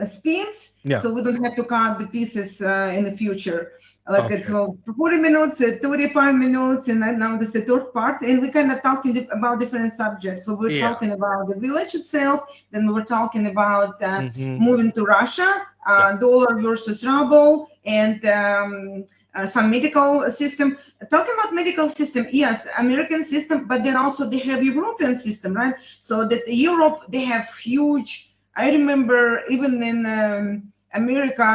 spins, Yeah. so we don't have to cut the pieces in the future. Like it's Okay. 40 minutes, 35 minutes, and then now this is the third part. And we kind of talking about different subjects. So we're Yeah. talking about the village itself, then we were talking about Mm-hmm. moving to Russia, Yeah. dollar versus ruble, and some medical system. Talking about medical system, yes, American system, but then also they have European system, right? So that Europe, they have huge. I remember even in America,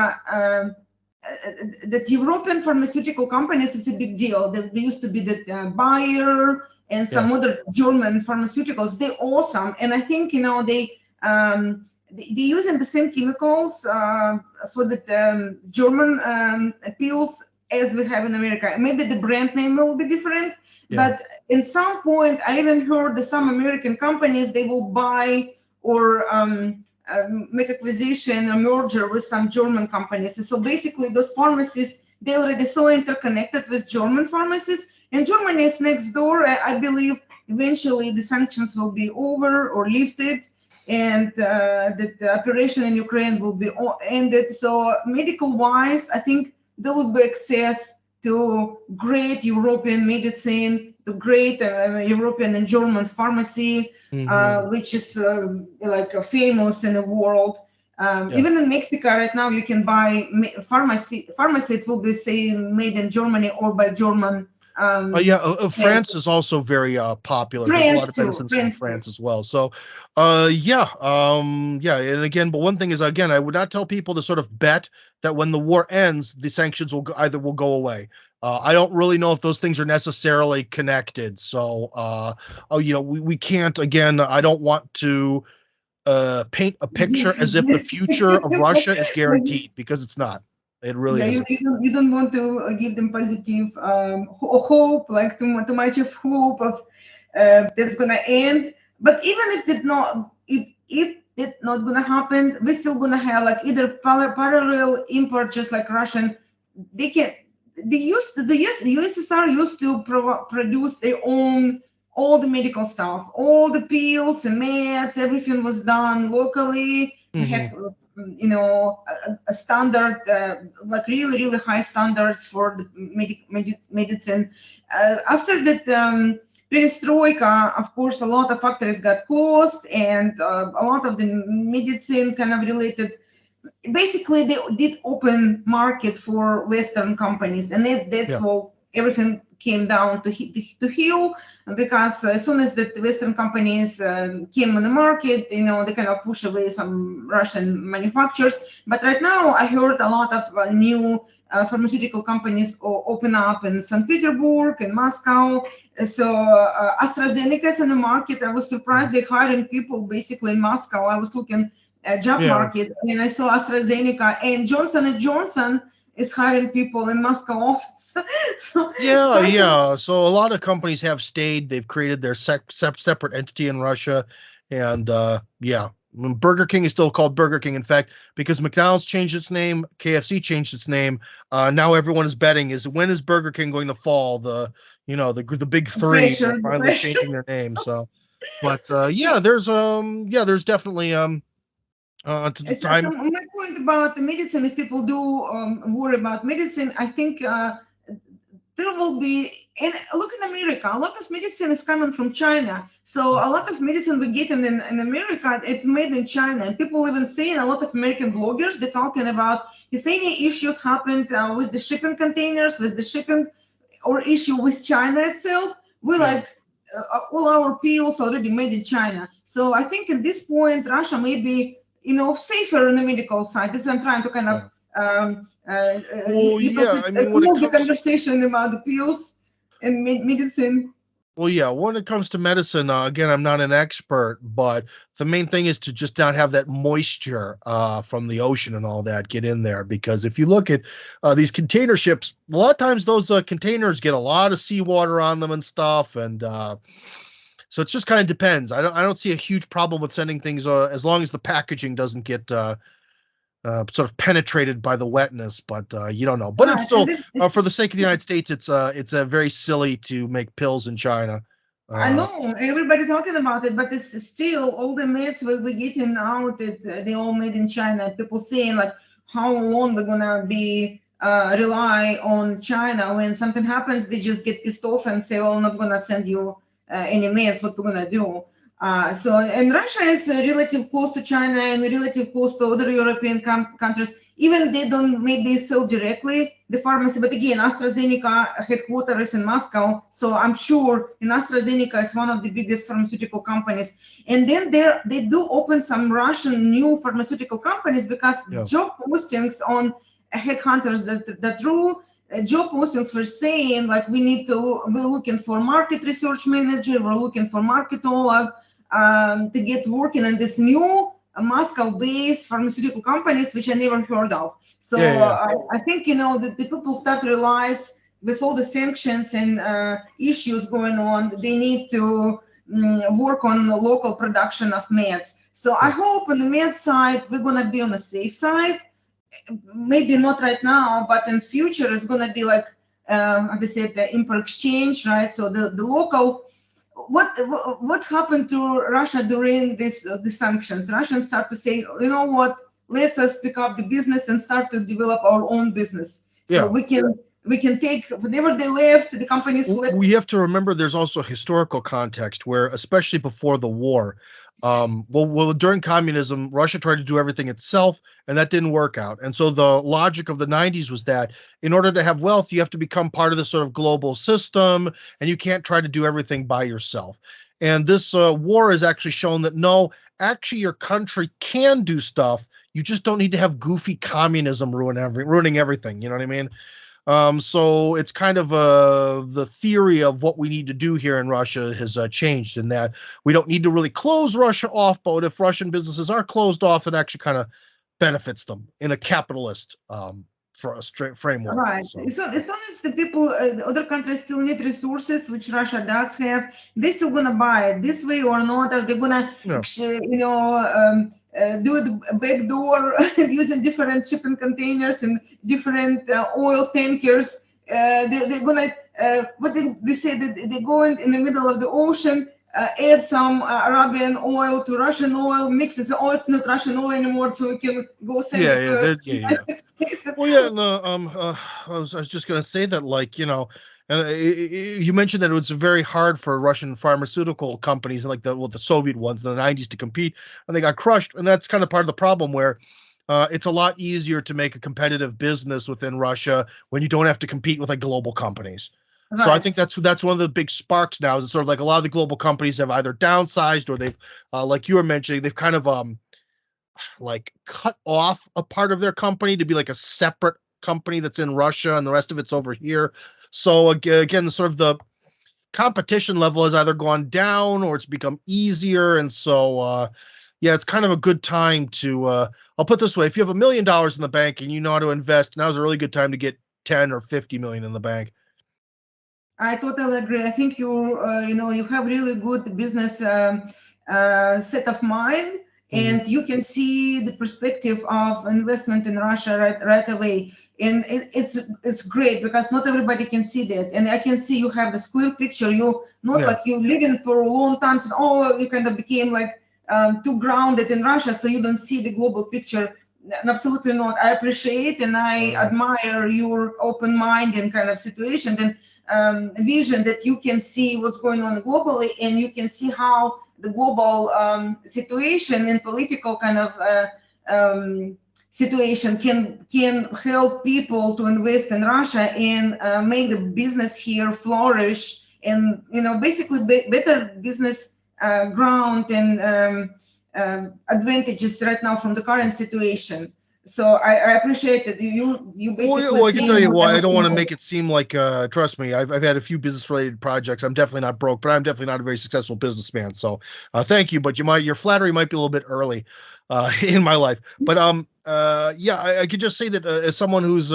that European pharmaceutical companies is a big deal. There used to be the Bayer and Yeah. some other German pharmaceuticals. They're awesome, and I think they using the same chemicals for the German pills as we have in America. Maybe the brand name will be different, Yeah. but in some point, I even heard that some American companies they will buy or make acquisition or merger with some German companies. And so basically, those pharmacies they already so interconnected with German pharmacies, and Germany is next door. I believe eventually the sanctions will be over or lifted, and that the operation in Ukraine will be ended. So medical wise, I think there will be access to great European medicine, to great European and German pharmacy, Mm-hmm. which is like famous in the world. Yeah. Even in Mexico right now, you can buy pharmacy. Pharmacy it will be saying made in Germany or by German. Yeah, Sales. France is also very popular. There's a lot France of too. medicines from France too. France as well. So, yeah, yeah, and again, but one thing is, again, I would not tell people to sort of bet that when the war ends, the sanctions either will go away. I don't really know if those things are necessarily connected. So, we can't. Again, I don't want to paint a picture as if the future of Russia is guaranteed because it's not. It really Yeah, isn't. you don't want to give them positive hope, like too much of hope of that's gonna end. But even if it not, if it not gonna happen, we're still gonna have like either parallel import, just like Russian. They can. The USSR used to produce their own all the medical stuff, all the pills and meds, everything was done locally. We Hmm. have a standard, like really high standards for the medicine. After that perestroika, of course, a lot of factories got closed, and a lot of the medicine kind of related. Basically, they did open market for Western companies, and that's Yeah. all. Everything came down to heel because as soon as the Western companies came on the market, they kind of push away some Russian manufacturers. But right now, I heard a lot of new pharmaceutical companies open up in St. Petersburg and Moscow. So AstraZeneca is in the market. I was surprised they're hiring people basically in Moscow. I was looking at job Yeah. market and I saw AstraZeneca and Johnson & Johnson is hiring people in Moscow office. Yeah, I think yeah. So a lot of companies have stayed. They've created their separate entity in Russia, and yeah, Burger King is still called Burger King. In fact, because McDonald's changed its name, KFC changed its name. Now everyone is betting is when is Burger King going to fall? The big three are the finally pressure. changing their name. So, but yeah, there's definitely to the So time. my point about the medicine, if people do worry about medicine, I think there will be, and look in America, a lot of medicine is coming from China. So a lot of medicine we get in America, it's made in China. And people even saying, a lot of American bloggers, they're talking about if any issues happened with the shipping containers, with the shipping or issue with China itself, we Yeah, like all our pills already made in China. So I think at this point, Russia may be, safer on the medical side. That's what I'm trying to kind of yeah. Well, little yeah. bit I mean, when it move the comes conversation about the pills and medicine. Well, yeah, when it comes to medicine, again, I'm not an expert, but the main thing is to just not have that moisture from the ocean and all that get in there. Because if you look at these container ships, a lot of times those containers get a lot of seawater on them and stuff, and so it just kind of depends. I don't see a huge problem with sending things as long as the packaging doesn't get sort of penetrated by the wetness, but you don't know. But it's Right. And still, then for the sake of the United States, it's very silly to make pills in China. I know everybody talking about it, but it's still all the myths we're getting out. They all made in China. People saying like, how long they're gonna be rely on China when something happens, they just get pissed off and say, "Oh, I'm not gonna send you any myths. What we're gonna do?" So, and Russia is relative close to China and relative close to other European countries. Even they don't maybe sell directly the pharmacy, but again, AstraZeneca headquarters is in Moscow, so I'm sure in AstraZeneca is one of the biggest pharmaceutical companies. And then they do open some Russian new pharmaceutical companies because Yeah. job postings on headhunters that drew job postings were saying like we're looking for market research manager, we're looking for marketolog to get working in this new Moscow-based pharmaceutical companies, which I never heard of. So Yeah. I think the people start to realize with all the sanctions and issues going on, they need to work on the local production of meds. So I hope on the med side we're gonna be on the safe side. Maybe not right now, but in future it's gonna be like as I said, the import exchange, right? So the local what happened to Russia during the sanctions? Russians start to say, you know what? Let's us pick up the business and start to develop our own business. So Yeah. we can take whenever they left, the companies left. We have to remember there's also historical context where, especially before the war, during communism, Russia tried to do everything itself, and that didn't work out. And so the logic of the 90s was that in order to have wealth, you have to become part of the sort of global system, and you can't try to do everything by yourself. And this war has actually shown that no, actually, your country can do stuff. You just don't need to have goofy communism ruining everything. You know what I mean? So it's kind of the theory of what we need to do here in Russia has changed in that we don't need to really close Russia off, but if Russian businesses are closed off, it actually kind of benefits them in a capitalist for a straight framework. Right. So So as long as the people, the other countries still need resources, which Russia does have, they still gonna buy it this way or not. Are they gonna, yeah, do it back door using different shipping containers and different oil tankers? They're gonna, what they say that they go in the middle of the ocean, add some Arabian oil to Russian oil, mix it. So, oh, it's not Russian oil anymore, so we can go send yeah, it yeah, to yeah. United States. Well, yeah, and I was just gonna say that, like, and you mentioned that it was very hard for Russian pharmaceutical companies, like the Soviet ones in the 90s, to compete, and they got crushed. And that's kind of part of the problem where it's a lot easier to make a competitive business within Russia when you don't have to compete with like global companies. So I Right. think that's one of the big sparks now. Is it's sort of like a lot of the global companies have either downsized or they've, like you were mentioning, they've kind of like cut off a part of their company to be like a separate company that's in Russia and the rest of it's over here. So again, sort of the competition level has either gone down or it's become easier. And so yeah, it's kind of a good time to I'll put it this way, if you have $1 million in the bank and you know how to invest, now's a really good time to get 10 or 50 million in the bank. I totally agree. I think you have really good business set of mind, Mhm. and you can see the perspective of investment in Russia right away. And it's great because not everybody can see that. And I can see you have this clear picture. You not Yeah. like you living for a long time, and you kind of became like too grounded in Russia, so you don't see the global picture. Absolutely not. I appreciate and I Uh, admire your open mind and kind of situation. And vision that you can see what's going on globally and you can see how the global situation and political kind of situation can help people to invest in Russia and make the business here flourish and basically better business ground and advantages right now from the current situation. So I appreciate it. You Well, yeah, basically well, I can tell saying you what why. I'm I don't looking want to for. make it seem like, trust me, I've had a few business related projects. I'm definitely not broke, but I'm definitely not a very successful businessman. So, thank you. But your flattery might be a little bit early, in my life. But yeah, I could just say that as someone who's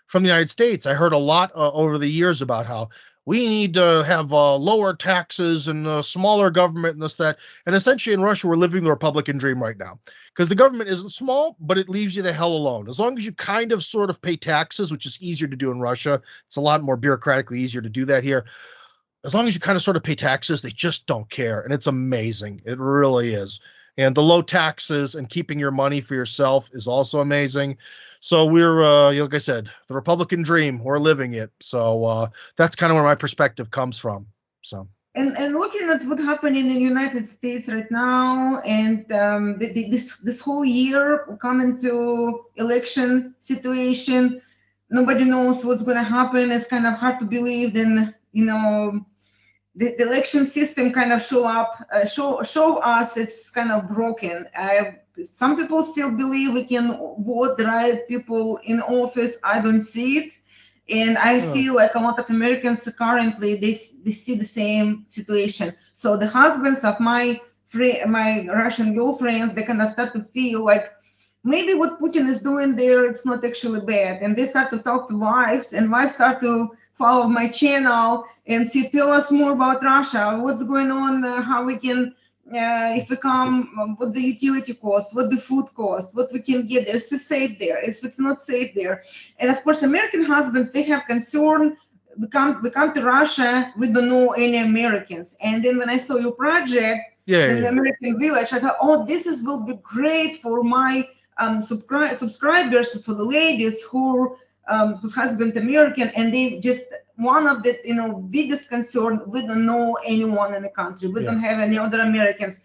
from the United States, I heard a lot over the years about how we need to have lower taxes and smaller government and this that. And essentially, in Russia, we're living the Republican dream right now because the government isn't small, but it leaves you the hell alone. As long as you kind of sort of pay taxes, which is easier to do in Russia, it's a lot more bureaucratically easier to do that here. as long as you kind of sort of pay taxes, they just don't care. And it's amazing. It really is. And the low taxes and keeping your money for yourself is also amazing. So we're, like I said, the Republican dream, we're living it. So that's kind of where my perspective comes from. So. And looking at what happened in the United States right now, and this whole year coming to election situation, nobody knows what's going to happen. It's kind of hard to believe. Then the election system kind of show us it's kind of broken. Some people still believe we can vote the right people in office. I don't see it. And I feel like a lot of Americans currently, they see the same situation. So the husbands of my Russian girlfriends, they kind of start to feel like maybe what Putin is doing there, it's not actually bad. And they start to talk to wives, and wives start to follow my channel and tell us more about Russia, what's going on, how we can, if we come, what the utility cost, what the food cost, what we can get there, is it safe there, if it's not safe there. And of course, American husbands, they have concern, we come to Russia, we don't know any Americans. And then when I saw your project, the American Village, I thought, oh, will be great for my subscribers, for the ladies whose husband American, and they just, one of the biggest concern, we don't know anyone in the country, we don't have any other Americans,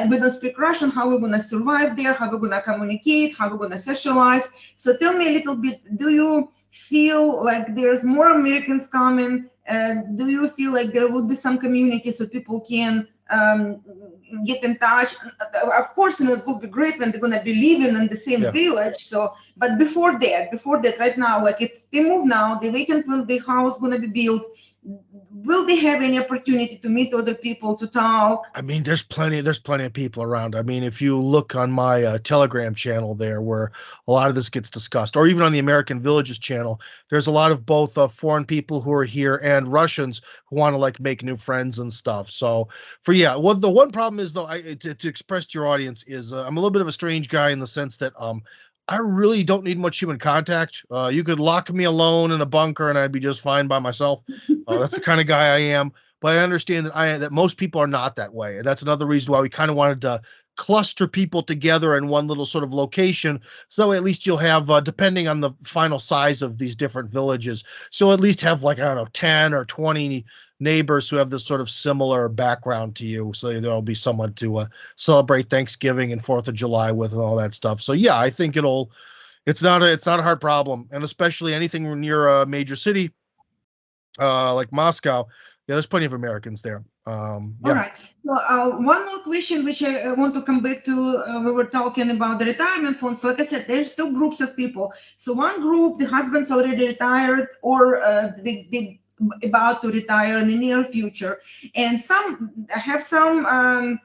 we don't speak Russian, how we're going to survive there, how we're going to communicate, how we're going to socialize. So tell me a little bit, do you feel like there's more Americans coming? Do you feel like there will be some community so people can get in touch? Of course, it will be great when they're going to be living in the same village. So, but before that, right now, like they move now, they wait until the house going to be built. Will they have any opportunity to meet other people, to talk? I mean, there's plenty of people around. I mean, if you look on my Telegram channel there, where a lot of this gets discussed, or even on the American Villages channel, there's a lot of both foreign people who are here and Russians who want to like make new friends and stuff. So well, the one problem is though, to express to your audience is I'm a little bit of a strange guy in the sense that I really don't need much human contact. You could lock me alone in a bunker and I'd be just fine by myself. That's the kind of guy I am. But I understand that most people are not that way. And that's another reason why we kind of wanted to cluster people together in one little sort of location. So at least you'll have, depending on the final size of these different villages, so at least have like, I don't know, 10 or 20 neighbors who have this sort of similar background to you. So there'll be someone to celebrate Thanksgiving and 4th of July with and all that stuff. So yeah, I think it's not a hard problem. And especially anything near a major city, like Moscow, there's plenty of Americans there. All right. So one more question, which I want to come back to. We were talking about the retirement funds. Like I said, there's two groups of people. So one group, the husband's already retired, or they about to retire in the near future, and I have some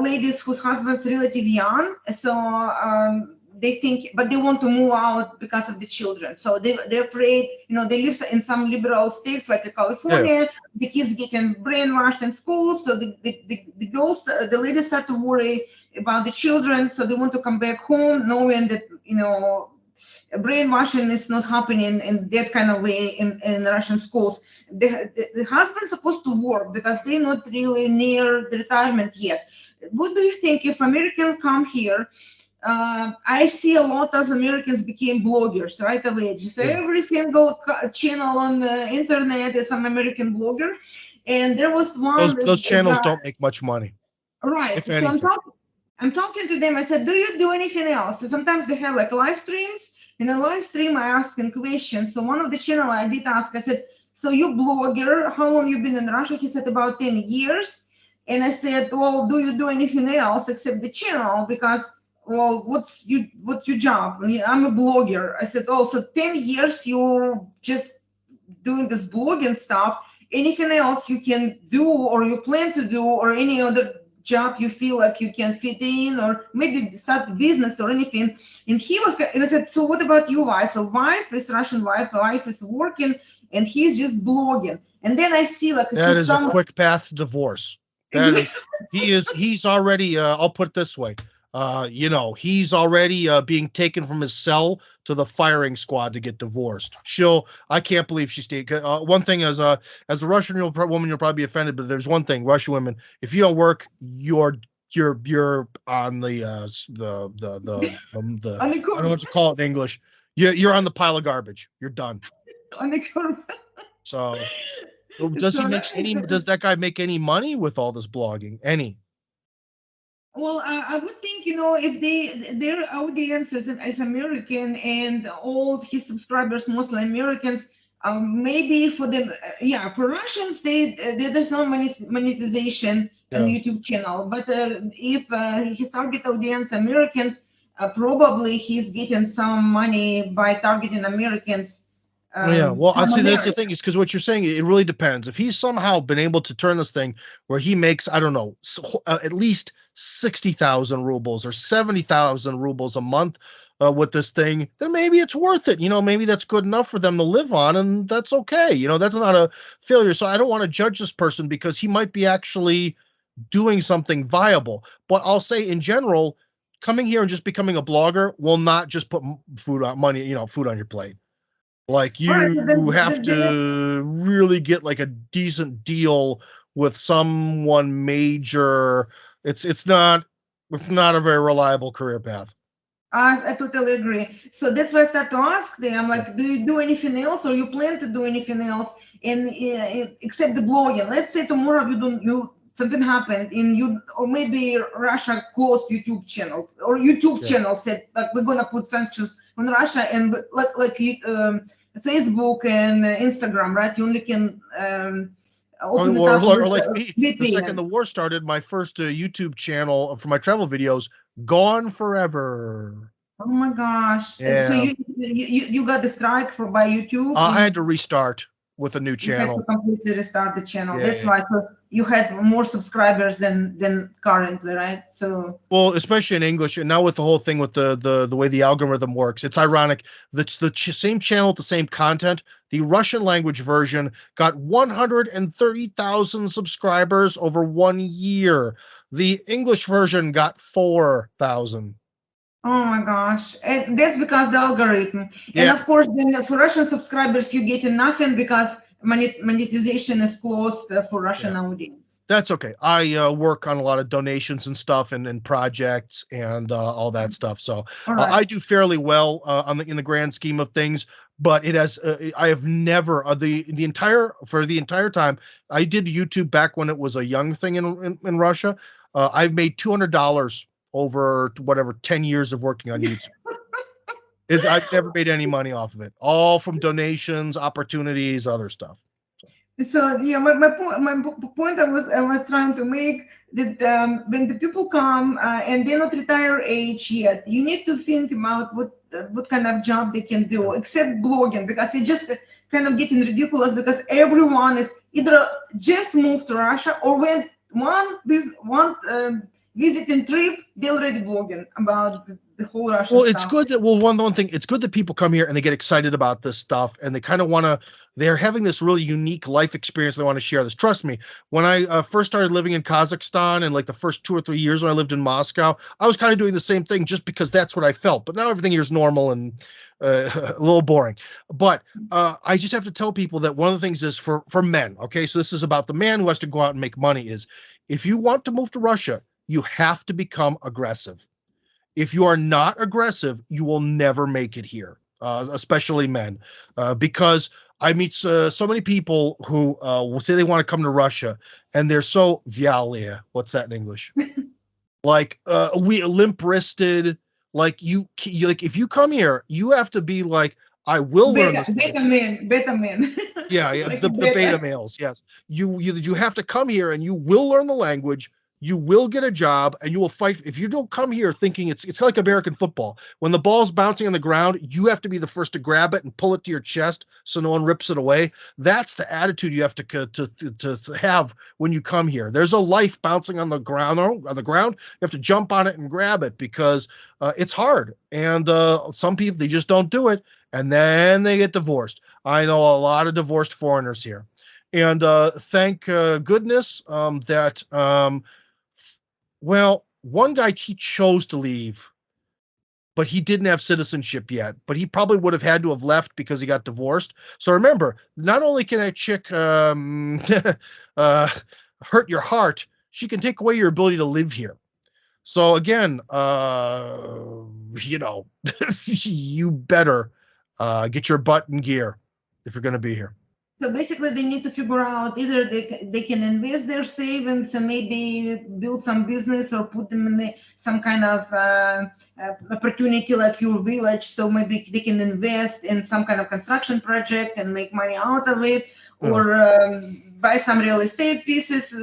ladies whose husband's relatively young. So they think, but they want to move out because of the children. So they're afraid, they live in some liberal states like California, the kids getting brainwashed in school. So the girls, the ladies start to worry about the children. So they want to come back home knowing that, brainwashing is not happening in that kind of way in Russian schools. The husband's supposed to work because they're not really near the retirement yet. What do you think if Americans come here? I see a lot of Americans became bloggers right away. Just every single channel on the internet is some American blogger. And there was one. Those channels don't make much money. Right. So I'm talking to them. I said, do you do anything else? So sometimes they have like live streams. In a live stream, I asked them questions. So one of the channel I did ask, I said, so you blogger, how long you been in Russia? He said about 10 years. And I said, well, do you do anything else except the channel? Because what's your job? I'm a blogger. I said, oh, so 10 years you just doing this blogging stuff. Anything else you can do or you plan to do, or any other job you feel like you can fit in, or maybe start a business or anything? And I said, so what about you, wife? So wife is Russian wife is working, and he's just blogging. And then I see like that is a quick path to divorce. That is, he's already, I'll put it this way. He's already being taken from his cell to the firing squad to get divorced. I can't believe she stayed. One thing as a Russian woman, you'll probably be offended, but there's one thing: Russian women, if you don't work, you're on the On the I don't know curve. what to call it in English. You're on the pile of garbage. You're done. On the curve. So does he So make Russia is any? Does that guy make any money with all this blogging? Any? well, I would think, if their audience is American and all his subscribers mostly Americans, maybe for them, yeah, for Russians, there's no monetization on Yeah. YouTube channel. But if his target audience Americans, probably he's getting some money by targeting Americans Yeah, well, I from see that's the America. thing is because what you're saying, it really depends. If he's somehow been able to turn this thing where he makes, I don't know, at least 60,000 rubles or 70,000 rubles a month with this thing, then maybe it's worth it. Maybe that's good enough for them to live on, and that's okay. That's not a failure. So I don't want to judge this person because he might be actually doing something viable. But I'll say in general, coming here and just becoming a blogger will not just put food on your plate. Like All right, so you have to really get like a decent deal with someone major. It's not a very reliable career path. I totally agree. So that's why I start to ask them, Yeah. like, do you do anything else, or you plan to do anything else, and except the blogging? Let's say tomorrow you something happened, and or maybe Russia closed YouTube channel, or YouTube Yeah. channel said like we're gonna put sanctions on Russia, and Facebook and Instagram, right? You only can open it up Or with like me, the second VPN. the war started, my first YouTube channel for my travel videos gone forever. Oh my gosh! So Yeah. you got the strike by YouTube, I and had to restart with a new you had to channel. completely restart the channel. Yeah, That's yeah. why. So you had more subscribers than currently, right? So Well, especially in English, and now with the whole thing with the way the algorithm works, it's ironic. That's the same channel with the same content. The Russian language version got 130,000 subscribers over 1 year. The English version got 4,000. oh my gosh, and that's because the algorithm. And Yeah, of course, then for Russian subscribers, you get nothing because monetization is closed for yeah. Russian audience. That's okay. I work on a lot of donations and stuff and projects and all that stuff. So All right. I do fairly well in the grand scheme of things. But it has I have never the entire time I did YouTube back when it was a young thing in Russia. I've made $200 over whatever 10 years of working on YouTube. I've never made any money off of it. All from donations, opportunities, other stuff. So yeah, my point I was trying to make that when the people come and they're not retire age yet, you need to think about what kind of job they can Yeah. do, except blogging, because it's just kind of getting ridiculous because everyone is either just moved to Russia or went one visiting trip, they're already blogging about the whole Russian Well, it's stuff. good that one thing. It's good that people come here and they get excited about this stuff, and they kind of want to. They're having this really unique life experience. They want to share this. Trust me, when I first started living in Kazakhstan, and like the first 2 or 3 years when I lived in Moscow, I was kind of doing the same thing just because that's what I felt. But now everything here is normal and a little boring. But I just have to tell people that one of the things is for men. Okay, so this is about the man who has to go out and make money. Is if you want to move to Russia, you have to become aggressive. If you are not aggressive, you will never make it here, especially men, because I meet so many people who will say they want to come to Russia, and they're so vyalia. What's that in English? Like we limp wristed. Like like if you come here, you have to be like, I will learn Beta, this beta language. man, beta man, Yeah, yeah, like a the beta beta. males, yes. You have to come here and you will learn the language, you will get a job, and you will fight. If you don't come here thinking it's like American football. When the ball's bouncing on the ground, you have to be the first to grab it and pull it to your chest so no one rips it away. That's the attitude you have to have when you come here. There's a life bouncing on the ground. You have to jump on it and grab it because it's hard. And some people they just don't do it, and then they get divorced. I know a lot of divorced foreigners here. And thank goodness that, well, one guy, he chose to leave, but he didn't have citizenship yet. But he probably would have had to have left because he got divorced. So remember, not only can that chick uh, hurt your heart, she can take away your ability to live here. So again, you better get your butt in gear if you're going to be here. So basically, they need to figure out either they can invest their savings and maybe build some business or put them in some kind of opportunity like your village. So maybe they can invest in some kind of construction project and make money out of it, or buy some real estate pieces,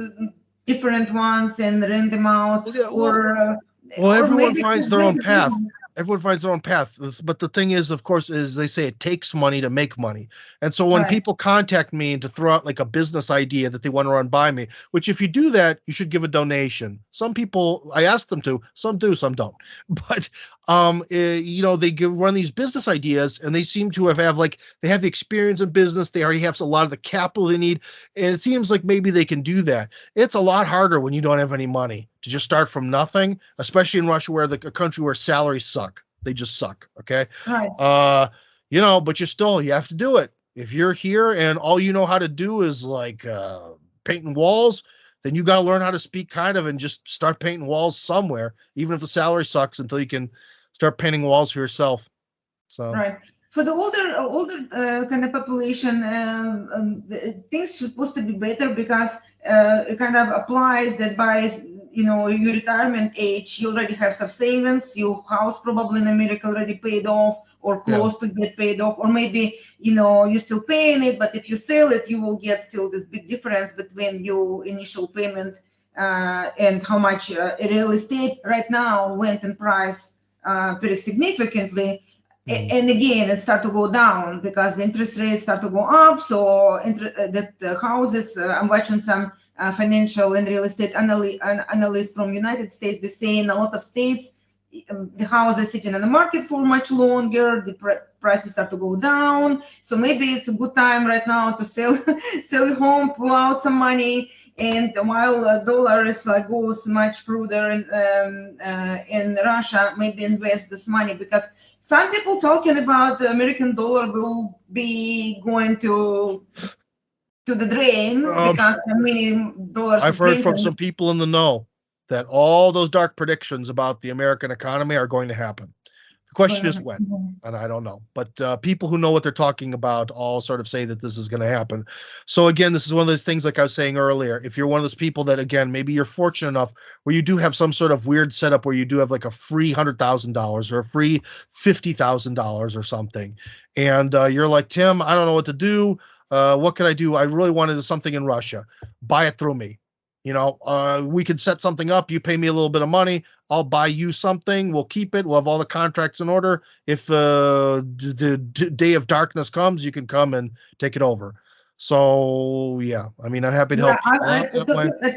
different ones, and rent them out. Or everyone maybe finds their own path. Everyone finds their own path. But the thing is, of course, is they say it takes money to make money. And so when people contact me and to throw out like a business idea that they want to run by me, which if you do that, you should give a donation. Some people, I ask them to, some do, some don't. But, they run these business ideas and they seem to have like, they have the experience in business. They already have a lot of the capital they need. And it seems like maybe they can do that. It's a lot harder when you don't have any money to just start from nothing, especially in Russia, where a country where salaries suck. They just suck. Okay. Right. But you have to do it. If you're here and all you know how to do is like painting walls, then you got to learn how to speak kind of and just start painting walls somewhere, even if the salary sucks, until you can start painting walls for yourself. So right. For the older kind of population, things supposed to be better because it kind of applies that by your retirement age, you already have some savings. Your house probably in America already paid off or close to get paid off, or maybe you're still paying it, but if you sell it, you will get still this big difference between your initial payment and how much real estate right now went in price pretty significantly. And again, it start to go down because the interest rates start to go up. So that houses, I'm watching some financial and real estate analysts from United States. They're saying a lot of states, the houses sitting in the market for much longer. The prices start to go down. So maybe it's a good time right now to sell your home, pull out some money. And while dollar is goes much further in Russia, maybe invest this money, because some people talking about the American dollar will be going to the drain because many dollars. I've heard from some people in the know that all those dark predictions about the American economy are going to happen. The question is when, and I don't know. But people who know what they're talking about all sort of say that this is going to happen. So again, this is one of those things, like I was saying earlier, if you're one of those people that, again, maybe you're fortunate enough where you do have some sort of weird setup where you do have like a free $100,000 or a free $50,000 or something, and you're like, Tim, I don't know what to do. What can I do? I really wanted something in Russia. Buy it through me. We could set something up. You pay me a little bit of money. I'll buy you something. We'll keep it. We'll have all the contracts in order. If the day of darkness comes, you can come and take it over. So, yeah, I mean, I'm happy to help. I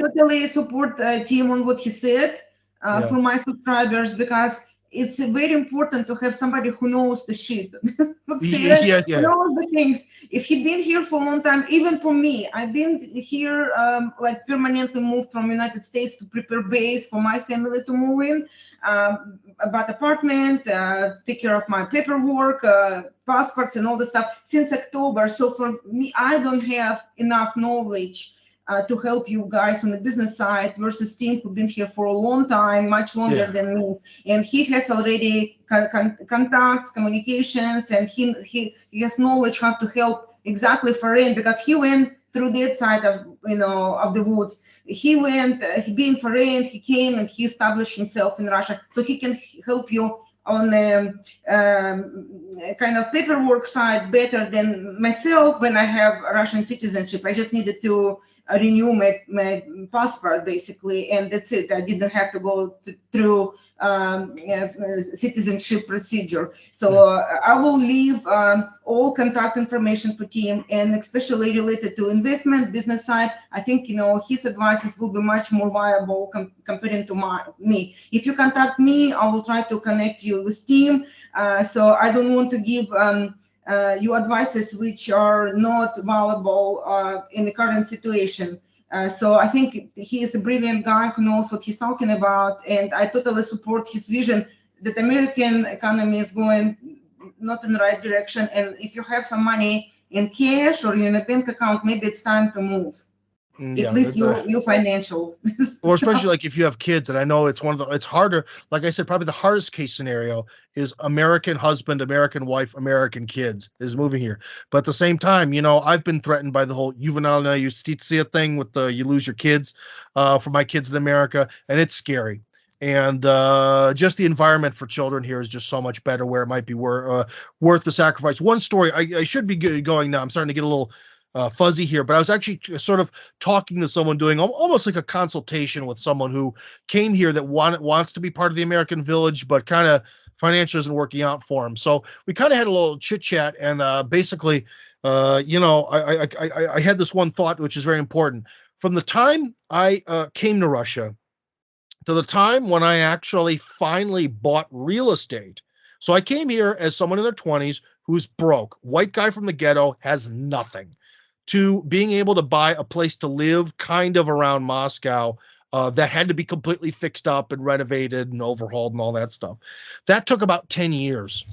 totally support Tim on what he said for my subscribers, because it's very important to have somebody who knows the shit. Who knows the things. If you've been here for a long time, even for me, I've been here like permanently moved from United States to prepare base for my family to move in, about apartment, take care of my paperwork, passports and all the stuff since October. So for me, I don't have enough knowledge to help you guys on the business side versus Tim, who's been here for a long time, much longer than me. And he has already contacts, communications, and he has knowledge how to help exactly foreign, because he went through that side of of the woods. He being foreign, he came and he established himself in Russia, so he can help you on the kind of paperwork side better than myself when I have Russian citizenship. I just needed to renew my passport basically, and that's it. I didn't have to go through citizenship procedure. So I will leave all contact information for Tim, and especially related to investment business side. I think his advices will be much more viable compared to me. If you contact me, I will try to connect you with Tim. So I don't want to give you advices which are not valuable in the current situation. So I think he is a brilliant guy who knows what he's talking about, and I totally support his vision that American economy is going not in the right direction. And if you have some money in cash or in a bank account, maybe it's time to move. At Yeah, least your financial or stuff. especially like if you have kids, and I know it's it's harder. Like I said, probably the hardest case scenario is American husband, American wife, American kids is moving here. But at the same time, I've been threatened by the whole juvenile justitia thing with you lose your kids for my kids in America, and it's scary. And just the environment for children here is just so much better, where it might be worth the sacrifice. One story, I should be going now. I'm starting to get a little fuzzy here, but I was actually sort of talking to someone, doing almost like a consultation with someone who came here that wants to be part of the American village, but kind of financially isn't working out for him. So we kind of had a little chit chat, and basically, I had this one thought, which is very important. From the time I came to Russia to the time when I actually finally bought real estate. So I came here as someone in their 20s who's broke, white guy from the ghetto, has nothing, to being able to buy a place to live kind of around Moscow that had to be completely fixed up and renovated and overhauled and all that stuff. That took about 10 years.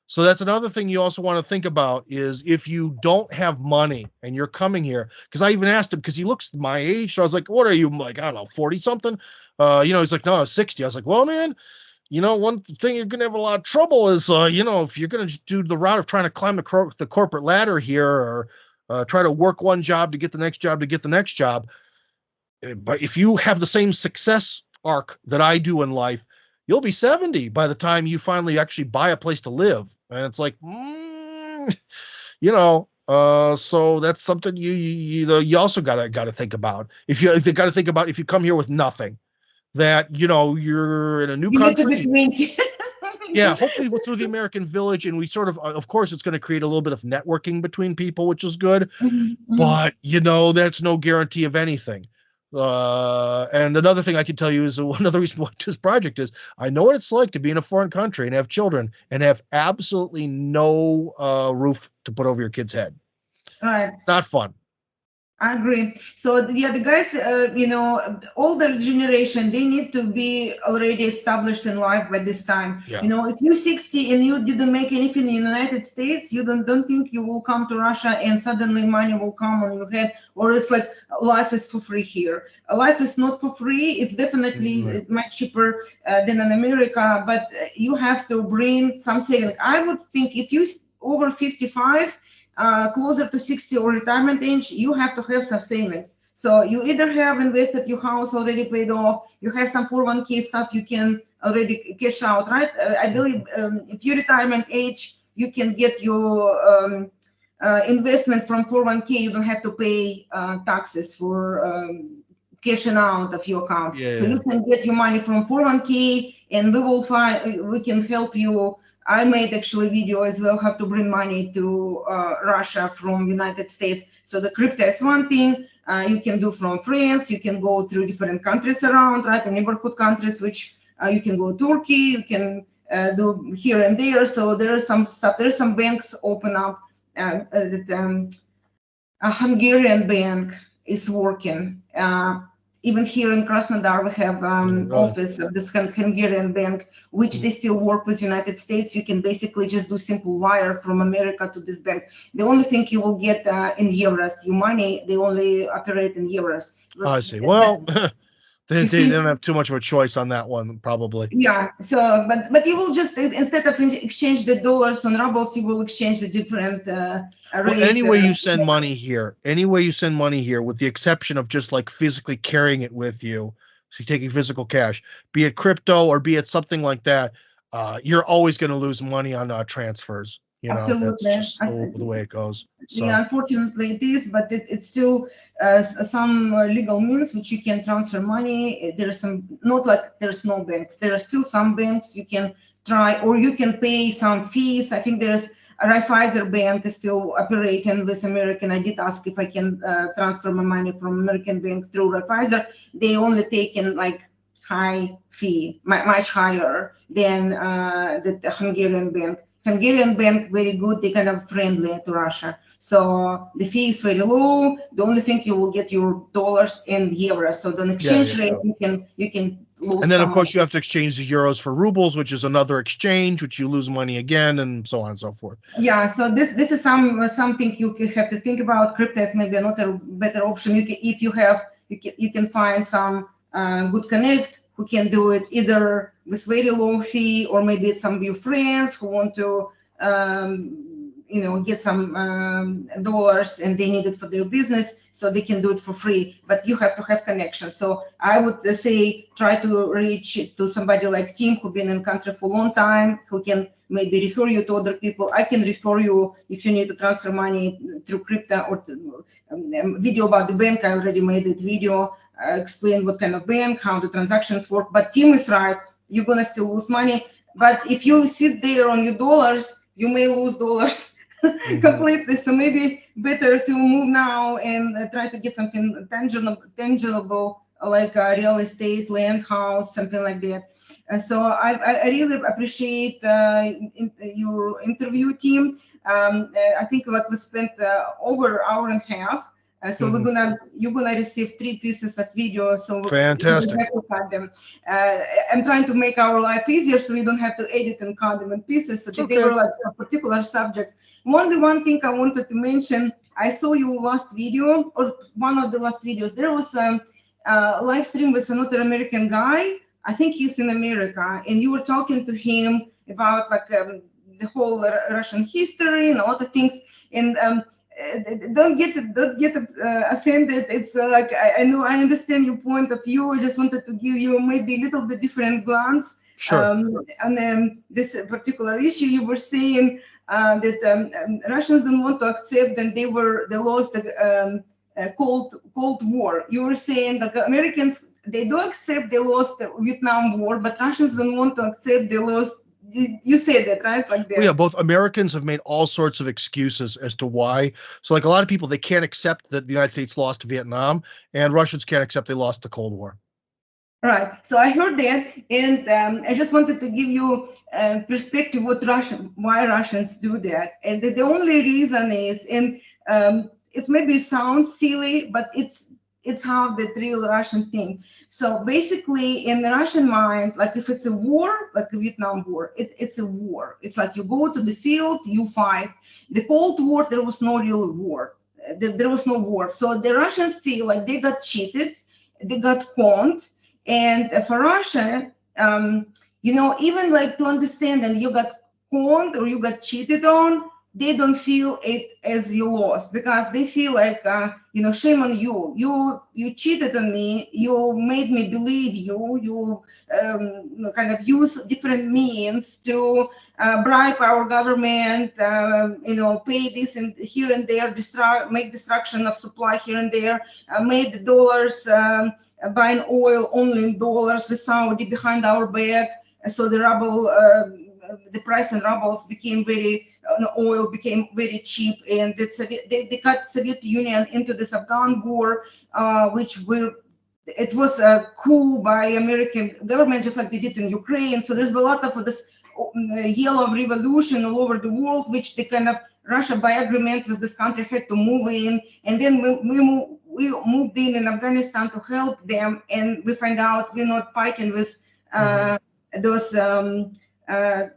So that's another thing you also want to think about, is if you don't have money and you're coming here, because I even asked him, because he looks my age. So I was like, what are you? I'm like, I don't know, 40 something. He's like, no, I was 60. I was like, well, man, one thing you're going to have a lot of trouble is, if you're going to do the route of trying to climb the corporate ladder here, or try to work one job to get the next job to get the next job. But if you have the same success arc that I do in life, you'll be 70 by the time you finally actually buy a place to live. And it's like, so that's something you also gotta think about. If you got to think about, if you come here with nothing, that you're in a new You need to country. be 20. Yeah, hopefully through the American village, and we sort of course, it's going to create a little bit of networking between people, which is good. But that's no guarantee of anything. And another thing I can tell you is, one of the reasons why this project is, I know what it's like to be in a foreign country and have children and have absolutely no roof to put over your kid's head. Right. It's not fun. I agree. So yeah, the guys, older generation, they need to be already established in life by this time. Yeah. If you're 60 and you didn't make anything in the United States, you don't think you will come to Russia and suddenly money will come on your head, or it's like life is for free here. Life is not for free. It's definitely much cheaper than in America, but you have to bring some saving. I would think if you over 55, closer to 60 or retirement age, you have to have some savings. So you either have invested your house already paid off, you have some 401k stuff you can already cash out, right? I believe if you retirement age, you can get your investment from 401k. You don't have to pay taxes for cashing out of your account. So you can get your money from 401k, and we can help you. I made actually a video as well how to bring money to Russia from United States. So the crypto is one thing you can do from France. You can go through different countries around, right? The neighborhood countries, which you can go Turkey. You can do here and there. So there is some stuff. There are some banks open up. A Hungarian bank is working. Even here in Krasnodar, we have office of this Hungarian bank, which they still work with United States. You can basically just do simple wire from America to this bank. The only thing you will get in euros, your money, they only operate in euros. I see. Well, they don't have too much of a choice on that one, probably. Yeah. So, but you will just, instead of exchange the dollars on rubles, you will exchange the different rate. Any way you send money here, with the exception of just like physically carrying it with you, so you're taking physical cash, be it crypto or be it something like that, you're always going to lose money on transfers. Absolutely. That's just the way it goes. So. Yeah, unfortunately it is, but it's still some legal means which you can transfer money. There's not like there's no banks. There are still some banks you can try, or you can pay some fees. I think there's a Raiffeisen bank is still operating with American. I did ask if I can transfer my money from American bank through Raiffeisen. They only take in like high fee, much higher than the Hungarian bank. Hungarian bank, very good. They kind of friendly to Russia. So the fee is very low. The only thing you will get your dollars and euros. So the exchange rate you can lose And then, of some course, money. you have to exchange the euros for rubles, which is another exchange, which you lose money again, and so on and so forth. Yeah, so this is something you have to think about. Crypto is maybe not a better option. If you can find some good connect who can do it either with very low fee, or maybe it's some of your friends who want to get some dollars and they need it for their business, so they can do it for free, but you have to have connection. So I would say try to reach to somebody like Tim, who been in country for a long time, who can maybe refer you to other people. I can refer you if you need to transfer money through crypto, or video about the bank. I already made that video, explain what kind of bank, how the transactions work. But Tim is right, you're gonna still lose money. But if you sit there on your dollars, you may lose dollars completely. So maybe better to move now and try to get something tangible, like real estate, land, house, something like that. So I really appreciate your interview, team. I think like we spent over an hour and a half. So you're gonna receive 3 pieces of video. So Fantastic. you have to cut them. I'm trying to make our life easier, so we don't have to edit and cut them in pieces. So they were like particular subjects. Only one thing I wanted to mention. I saw your last video, or one of the last videos. There was a live stream with another American guy. I think he's in America, and you were talking to him about like the whole Russian history and a lot of things. And don't get offended. It's like I know, I understand your point of view. I just wanted to give you maybe a little bit different glance on this particular issue. You were saying that Russians don't want to accept, and they lost the Cold War. You were saying that Americans, they do accept they lost the Vietnam War, but Russians don't want to accept they lost. You said that, right? Like that. Well, yeah, both Americans have made all sorts of excuses as to why. So, like a lot of people, they can't accept that the United States lost Vietnam, and Russians can't accept they lost the Cold War. Right. So I heard that, and I just wanted to give you perspective why Russians do that. And the only reason is, and it maybe sounds silly, but it's how the real Russian think. So basically, in the Russian mind, like if it's a war, like a Vietnam War, it's a war. It's like you go to the field, you fight. The Cold War, there was no real war. There was no war. So the Russians feel like they got cheated, they got conned. And for Russia, even like to understand that you got conned or you got cheated on, they don't feel it as you lost, because they feel like, shame on you. You cheated on me. You made me believe you. You kind of use different means to bribe our government, pay this and here and there, make destruction of supply here and there, made the dollars, buying oil only in dollars with Saudi behind our back. So the ruble, the price in rubles became oil became very cheap, and they cut Soviet Union into this Afghan war, it was a coup by American government, just like they did in Ukraine. So there's a lot of this yellow revolution all over the world, which they kind of, Russia by agreement with this country had to move in, and then we moved in Afghanistan to help them, and we find out we're not fighting with those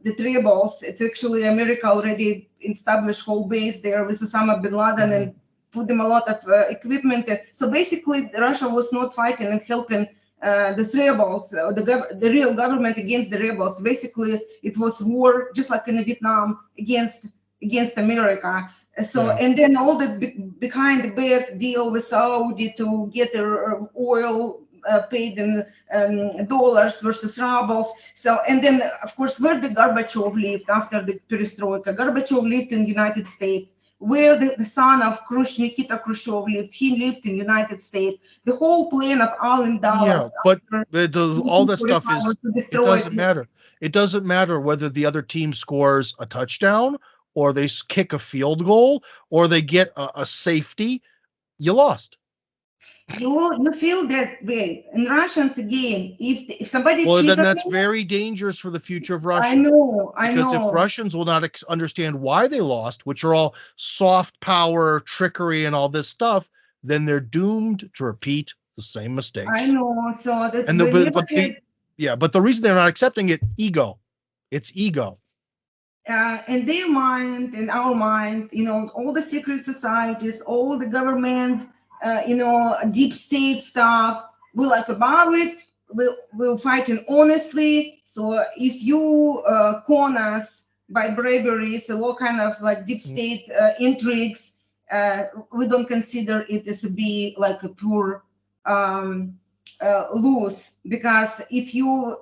the tribals. It's actually America already established whole base there with Osama bin Laden and put them a lot of equipment. So basically, Russia was not fighting and helping the rebels, the real government against the rebels. Basically, it was war, just like in Vietnam, against America. So, and then all the behind the back deal with Saudi to get their oil paid in dollars versus rubles. So, and then of course, where the Gorbachev lived after the perestroika. Gorbachev lived in the United States. Where the son of Nikita Khrushchev lived, he lived in the United States. The whole plan of all in Dallas. Yeah, but all that stuff it doesn't matter. It doesn't matter whether the other team scores a touchdown, or they kick a field goal, or they get a safety. You lost. You feel that way. And Russians again, if somebody Well, cheat then on that's me, very dangerous for the future of I Russia. know, I Because if know, Russians will not understand why they lost, which are all soft power, trickery, and all this stuff, then they're doomed to repeat the same I mistakes. know. So that And we never had, but the reason they're not accepting it, ego. It's ego. in their mind, in our mind, all the secret societies, all the government, deep state stuff, we like about it. We're fighting honestly. So if you con us by bravery, so all kind of like deep Mm. state intrigues, we don't consider it as to be like a pure lose, because if you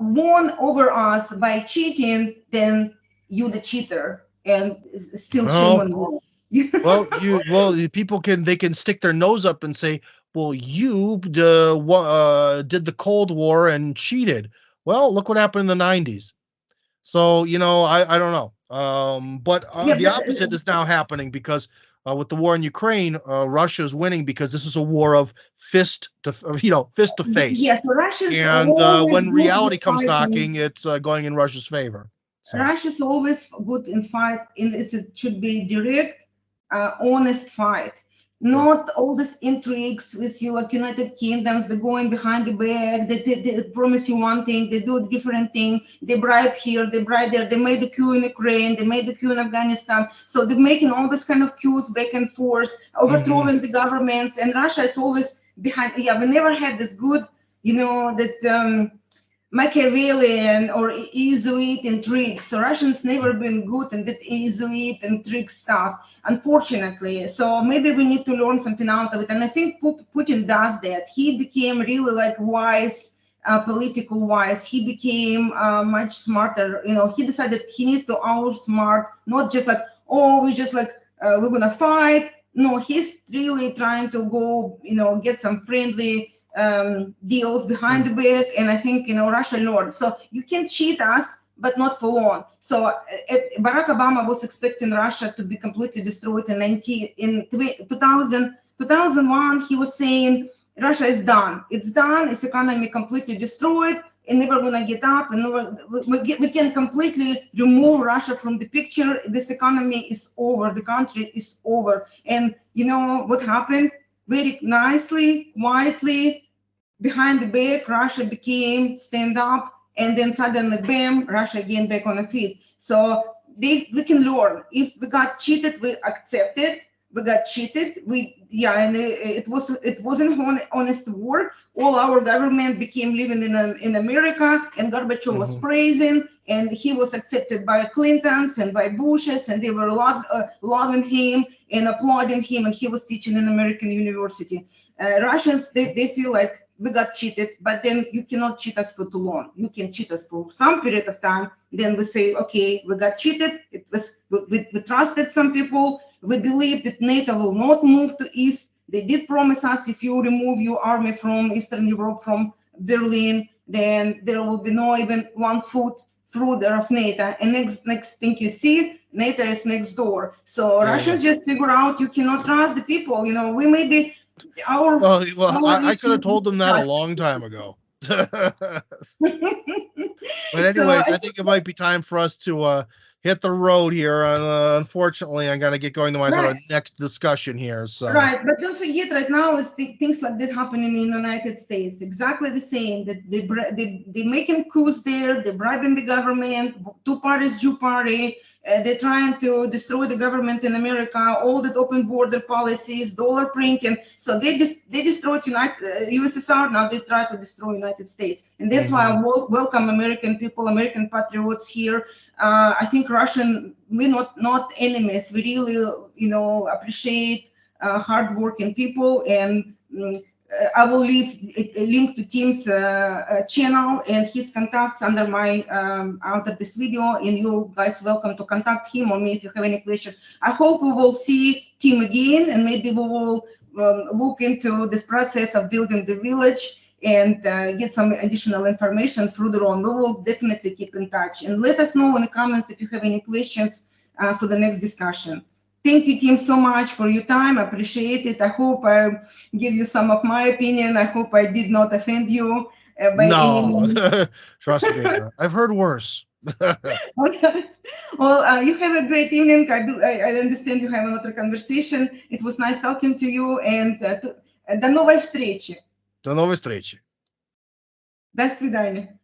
won over us by cheating, then you the cheater and still shame Well, on you. the people can stick their nose up and say, "Well, you did the Cold War and cheated." Well, look what happened in the '90s. So, I don't know. But Yeah, the but opposite is now happening because with the war in Ukraine, Russia is winning because this is a war of fist to face. yes, Russia's And always when good reality with comes fighting. knocking, it's going in Russia's favor. So, Russia's always good in fight, and it should be direct, honest fight. yeah. Not all these intrigues with you, like United Kingdoms. They're going behind the back. They promise you one thing, they do a different thing. They bribe here, they bribe there. They made the coup in Ukraine, they made the coup in Afghanistan. So they're making all this kind of coups back and forth, Hmm. overthrowing the governments. And Russia is always behind. Yeah, we never had this good, that. Machiavellian or Jesuit intrigues. So Russians never been good in that Jesuit intrigue stuff, unfortunately. So maybe we need to learn something out of it. And I think Putin does that. He became really like wise, political wise. He became much smarter. He decided he needs to outsmart, not just like, oh, we just like, we're gonna fight. No, he's really trying to go, get some friendly deals behind the back, and I think Russia learned. So you can cheat us, but not for long. So Barack Obama was expecting Russia to be completely destroyed in 2001. He was saying Russia is done. It's done. Its economy completely destroyed and never gonna get up. And we can completely remove Russia from the picture. This economy is over. The country is over. And you know what happened? Very nicely, quietly, behind the back, Russia became stand up, and then suddenly, bam, Russia again back on the feet. So we can learn. If we got cheated, we accept it. We got cheated. And it wasn't honest war. All our government became living in America, and Gorbachev was Hmm. praising, and he was accepted by Clintons and by Bushes, and they were loving him and applauding him, and he was teaching in American university. Russians, they feel like we got cheated, but then you cannot cheat us for too long. You can cheat us for some period of time. Then we say, okay, we got cheated. It was we trusted some people. We believe that NATO will not move to east. They did promise us if you remove your army from Eastern Europe, from Berlin, then there will be no even 1 foot through there of NATO. And next thing you see, NATO is next door. So Yeah, yeah. Russians just figure out you cannot trust the people. We may be our Well, our I could have issues told them that a trust. long time ago. But So anyways, I think it might be time for us to hit the road here. Unfortunately, I got to get going to my sort right, of next discussion here. So, right, but don't forget, right now is things like that happening in the United States. Exactly the same. That they making coups there. They're bribing the government. Two parties, Jew party. They're trying to destroy the government in America. All the open border policies, dollar printing. So they destroyed USSR. Now they try to destroy United States, and that's why I mhm. welcome American people, American patriots here. I think Russian, we're not enemies. We really, appreciate hardworking people, and I will leave a link to Tim's channel and his contacts under this video, and you guys welcome to contact him or me if you have any questions. I hope we will see Tim again, and maybe we will look into this process of building the village and get some additional information further on. We will definitely keep in touch, and let us know in the comments if you have any questions for the next discussion. Thank you, Tim, so much for your time. I appreciate it. I hope I give you some of my opinion. I hope I did not offend you by any No, means. trust me, I've heard worse. Well, you have a great evening. I understand you have another conversation. It was nice talking to you, and до новой встречи. До новой встречи. До свидания.